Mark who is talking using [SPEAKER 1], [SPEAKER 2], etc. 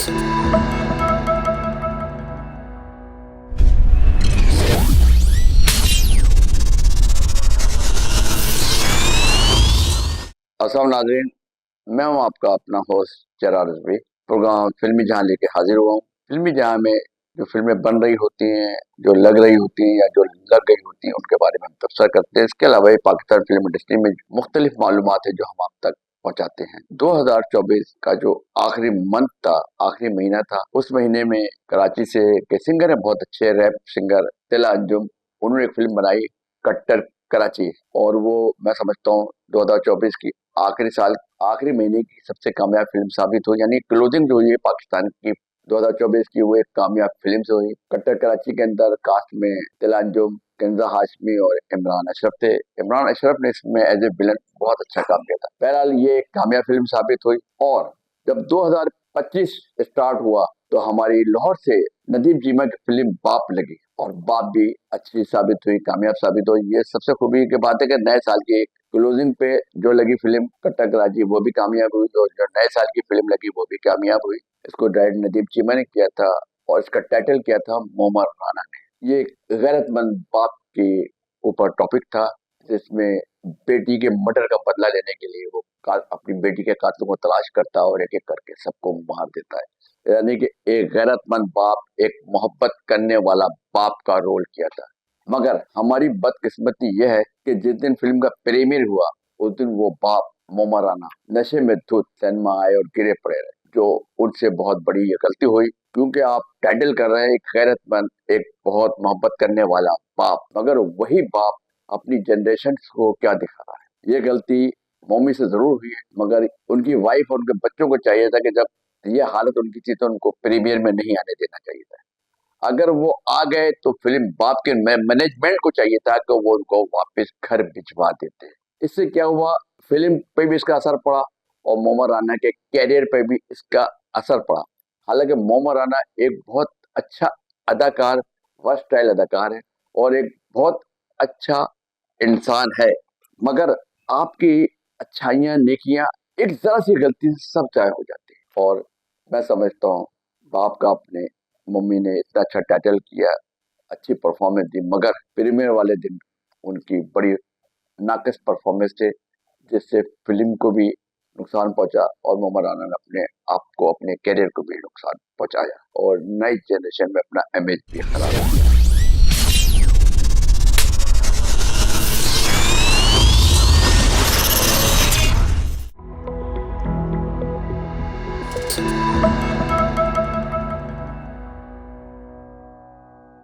[SPEAKER 1] अस्सलाम नाज़रीन, मैं हूं आपका अपना होस्ट चरार रिजवी। प्रोग्राम फिल्मी जहां लेके हाजिर हुआ हूं। फिल्मी जहां में जो फिल्में बन रही होती हैं, जो लग रही होती हैं या जो लग गई होती हैं, उनके बारे में हम तबसरा करते हैं। इसके अलावा ये पाकिस्तान फिल्म इंडस्ट्री में मुख्तलिफ मालूमात है जो हम आप तक पहुंचाते हैं। 2024 का जो आखिरी मंथ था, आखिरी महीना था, उस महीने में कराची से के सिंगर है, बहुत अच्छे रैप सिंगर तिला अंजुम, उन्होंने एक फिल्म बनाई कट्टर कराची, और वो मैं समझता हूँ 2024 की आखिरी साल आखिरी महीने की सबसे कामयाब फिल्म साबित हुई। यानी क्लोजिंग जो हुई है पाकिस्तान की 2024 की, वो एक कामयाब फिल्म से हुई। कट्टर कराची के अंदर कास्ट में तिला अंजुम, कंजा हाशमी और इमरान अशरफ थे। इमरान अशरफ ने इसमें एज ए विलन बहुत अच्छा काम किया था। बहरहाल ये एक कामयाब फिल्म साबित हुई। और जब 2025 स्टार्ट हुआ तो हमारी लाहौर से नदीम चीमा की फिल्म बाप लगी, और बाप भी अच्छी साबित हुई, कामयाब साबित हुई। ये सबसे खूबी की बात है कि नए साल की क्लोजिंग पे जो लगी फिल्म कट्टा कराची, वो भी कामयाब हुई, और जो नए साल की फिल्म लगी वो भी कामयाब हुई। इसको डायरेक्ट नदीम चीमा ने किया था, और इसका टाइटल किया था मोमर राना ने। ये एक गैरतमंद बाप के ऊपर टॉपिक था, जिसमें बेटी के मर्डर का बदला लेने के लिए वो अपनी बेटी के कातिलों को तलाश करता है और एक एक करके सबको मार देता है। यानी कि एक गैरतमंद बाप, एक मोहब्बत करने वाला बाप का रोल किया था। मगर हमारी बदकिस्मती यह है कि जिस दिन फिल्म का प्रीमियर हुआ, उस दिन वो बाप मोमर राना नशे में धुत सिनेमा आए और गिरे पड़े रहे, जो उनसे बहुत बड़ी ये गलती हुई। क्योंकि आप टाइटल कर रहे हैं एक गैरतमंद, एक बहुत मोहब्बत करने वाला बाप, मगर वही बाप अपनी जनरेशन को क्या दिखा रहा है। ये गलती मम्मी से जरूर हुई है, मगर उनकी वाइफ और उनके बच्चों को चाहिए था कि जब ये हालत उनकी थी तो उनको प्रीमियर में नहीं आने देना चाहिए था। अगर वो आ गए तो फिल्म बाप के मैनेजमेंट को चाहिए था कि वो उनको वापस घर भिजवा देते। इससे क्या हुआ, फिल्म पे भी इसका असर पड़ा और मोमर राना के कैरियर पे भी इसका असर पड़ा। हालांकि मोमर राना एक बहुत अच्छा अदाकार, वर्सटाइल अदाकार है और एक बहुत अच्छा इंसान है, मगर आपकी अच्छाइयाँ, नेकियां एक जरा सी गलती से सब जाया हो जाती है। और मैं समझता हूँ बाप का अपने मम्मी ने इतना अच्छा टाइटल किया, अच्छी परफॉर्मेंस दी, मगर प्रीमियर वाले दिन उनकी बड़ी नाकिस परफॉर्मेंस थे, जिससे फिल्म को भी नुकसान पहुंचा और मोमर राना ने अपने आप को, अपने कैरियर को भी नुकसान पहुंचाया और नई जनरेशन में अपना इमेज भी खराब किया।